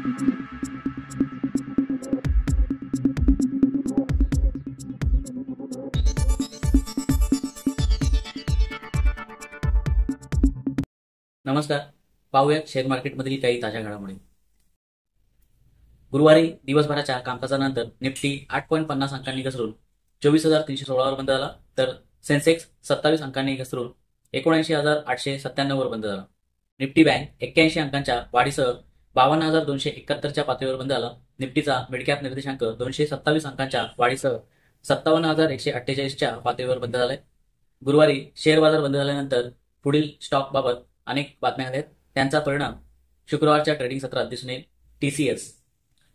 नमस्कार. पाहूयात शेअर मार्केटमधील काही ताज्या घडामोडी. गुरुवारी दिवसभराच्या कामकाजानंतर निफ्टी 8.50 अंकांनी घसरून 24,316 वर बंद झाला, तर सेन्सेक्स 27 अंकांनी घसरून 79,897 वर बंद झाला. निफ्टी बँक 81 अंकांच्या वाढीसह 52,271 च्या पातळीवर बंद झाला. निफ्टीचा मिडकॅप निर्देशांक 227 अंकांच्या वाढीसह 57,148 च्या पातळीवर बंद झालाय. गुरुवारी शेअर बाजार बंद झाल्यानंतर पुढील स्टॉकबाबत अनेक बातम्या आहेत. त्यांचा परिणाम शुक्रवारच्या ट्रेडिंग सत्रात दिसून येईल. TCS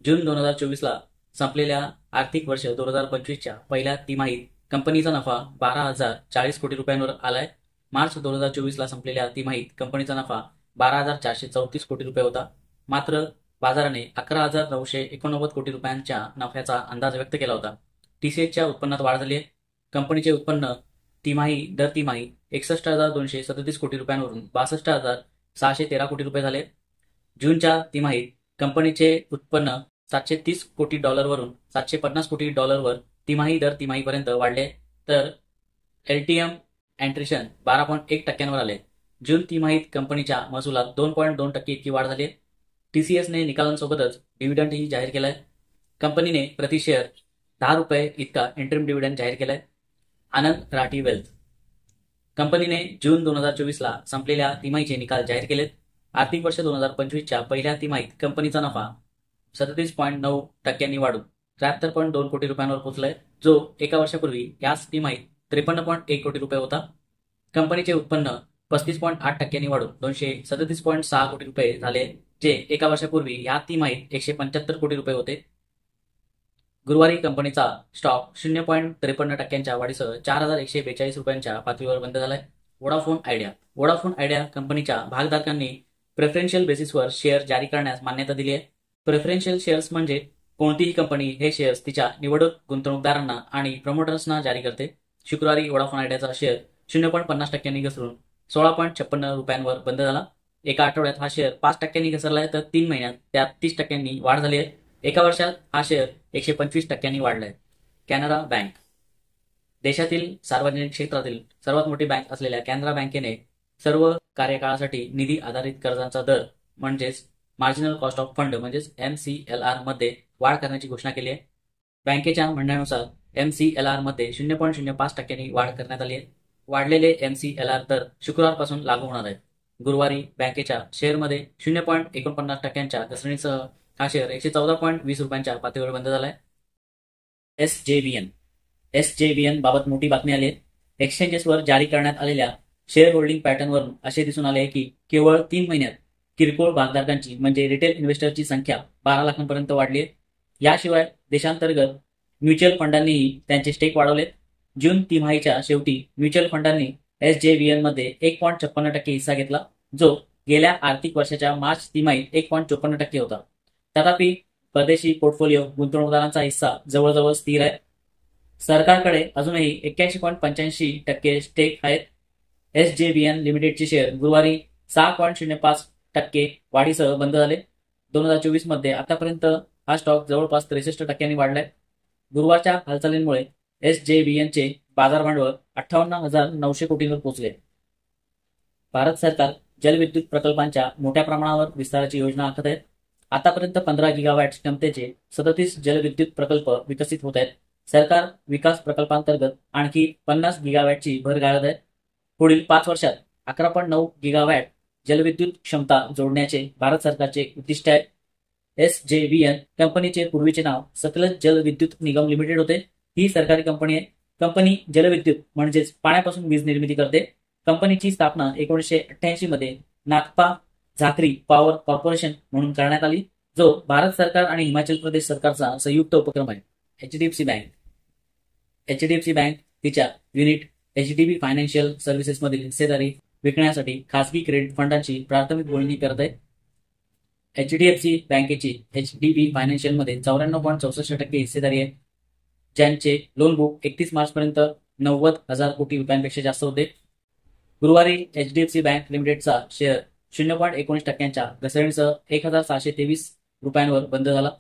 जून 2024ला संपलेल्या आर्थिक वर्ष 2025च्या पहिल्या तिमाहीत कंपनीचा नफा 12,040 कोटी रुपयांवर आलाय. मार्च 2024ला संपलेल्या तिमाहीत कंपनीचा नफा 12,434 कोटी रुपये होता. मात्र बाजाराने 11,989 कोटी रुपयांच्या नफ्याचा अंदाज व्यक्त केला होता. TCSच्या उत्पन्नात वाढ झाली आहे. कंपनीचे उत्पन्न दर तिमाही 61,237 कोटी रुपयांवरून 62,613 कोटी रुपये झाले. जूनच्या तिमाहीत कंपनीचे उत्पन्न $730 कोटी वरून $750 कोटी तिमाही दर तिमाहीपर्यंत वाढले, तर LTM अॅट्रिशन 12.1% आले. जून तिमाहीत कंपनीच्या महसुलात 2.2% इतकी वाढ झाली. TCSने निकालांसोबतच डिव्हिडंडही जाहीर केलाय. कंपनीने प्रति शेअर ₹10 इतका इंटरिम डिव्हिडंड जाहीर केलाय. आनंद राठी वेल्थ कंपनीने जून 2024ला संपलेल्या तिमाहीचे निकाल जाहीर केलेत. आर्थिक वर्ष 2025च्या पहिल्या तिमाहीत कंपनीचा नफा 37.9% वाढून 73.2 कोटी रुपयांवर पोहोचलाय, जो एका वर्षापूर्वी याच तिमाहीत 53.1 कोटी रुपये होता. कंपनीचे उत्पन्न 35.8% वाढून 237.6 कोटी रुपये झाले, जे एका वर्षापूर्वी या तिमाहीत 175 कोटी रुपये होते. गुरुवारी कंपनीचा स्टॉक 0.53% वाढीसह 4,142 रुपयांच्या पातळीवर बंद झालाय. वोडाफोन आयडिया कंपनीच्या भागधारकांनी प्रेफरन्शियल बेसिसवर शेअर जारी करण्यास मान्यता दिली आहे. प्रेफरन्शियल शेअर्स म्हणजे कोणतीही कंपनी हे शेअर्स तिच्या निवडक गुंतवणूकदारांना आणि प्रमोटर्सना जारी करते. शुक्रवारी वोडाफोन आयडियाचा शेअर 0.50% घसरून 16.56 रुपयांवर बंद झाला. एका आठवड्यात हा शेअर 5% घसरलाय, तर 3 महिन्यात त्यात 30% वाढ झाली आहे. एका वर्षात हा शेअर 125% वाढलाय. कॅनरा बँक देशातील सार्वजनिक क्षेत्रातील सर्वात मोठी बँक असलेल्या कॅनरा बँकेने सर्व कार्यकाळासाठी निधी आधारित कर्जांचा दर म्हणजेच मार्जिनल कॉस्ट ऑफ फंड म्हणजेच MCLR मध्ये वाढ करण्याची घोषणा केली आहे. बँकेच्या म्हणण्यानुसार MCLR मध्ये 0.05% वाढ करण्यात आली आहे. वाढलेले MCLR दर शुक्रवारपासून लागू होणार आहेत. गुरुवारी बँकेच्या शेअरमध्ये 0.49% घसरणीसह हा शेअर 114.20 रुपयांच्या पातळीवर बंद झालाय. SJVN बाबत मोठी बातमी आली आहे. एक्सचेंजेसवर जारी करण्यात आलेल्या शेअर होल्डिंग पॅटर्नवरून असे दिसून आले आहे की केवळ 3 महिन्यात किरकोळ भागधारकांची म्हणजे रिटेल इन्व्हेस्टरची संख्या 12 लाखांपर्यंत वाढली आहे. याशिवाय देशांतर्गत म्युच्युअल फंडांनीही त्यांचे स्टेक वाढवलेत. जून तिमाहीच्या शेवटी म्युच्युअल फंडांनी SJVN मध्ये 1.56% हिस्सा घेतला, जो गेल्या आर्थिक वर्षाच्या मार्च तिमाहीत 1.54% होता. तथापि परदेशी पोर्टफोलिओ गुंतवणूकदारांचा हिस्सा जवळजवळ स्थिर आहे. सरकारकडे अजूनही 81.85% स्टेक आहेत. SJVN लिमिटेडचे शेअर गुरुवारी 6.05% वाढीसह बंद झाले. 2024 मध्ये आतापर्यंत हा स्टॉक जवळपास 63% वाढलाय. गुरुवारच्या हालचालींमुळे SJVNचे बाजार भांडवल 58,900 कोटींवर पोहोचले. भारत सरकार जलविद्युत प्रकल्पांच्या मोठ्या प्रमाणावर विस्ताराची योजना आखत आहे. आतापर्यंत 15 गिगावॅट क्षमतेचे 37 जलविद्युत प्रकल्प विकसित होत आहेत. सरकार विकास प्रकल्पांतर्गत आणखी 50 गिगावॅटची भर घालत आहे. पुढील 5 वर्षात 11.9 गिगावॅट जलविद्युत क्षमता जोडण्याचे भारत सरकारचे उद्दिष्ट आहे. SJVN कंपनीचे पूर्वीचे नाव सतलज जल विद्युत निगम लिमिटेड होते. ही सरकारी कंपनी आहे. कंपनी जलविद्युत म्हणजेच पाण्यापासून वीज निर्मिती करते. कंपनीची स्थापना 1988 मध्ये नागपा झाकरी पॉवर कॉर्पोरेशन म्हणून करण्यात आली, जो भारत सरकार आणि हिमाचल प्रदेश सरकारचा संयुक्त उपक्रम आहे. HDFC बँक तिच्या युनिट HDB फायनान्शियल सर्व्हिसेसमधील हिस्सेदारी विकण्यासाठी खासगी क्रेडिट फंडांची प्राथमिक बोलणी करत आहे. HDFC बँकेची HDB फायनान्शियलमध्ये 94.64% हिस्सेदारी आहे, ज्यांचे लोन बुक 31 मार्चपर्यंत 90,000 कोटी रुपयांपेक्षा जास्त होते. गुरुवारी HDFC बँक लिमिटेडचा शेअर 0.19% घसरणीसह 1,723 रुपयांवर बंद झाला.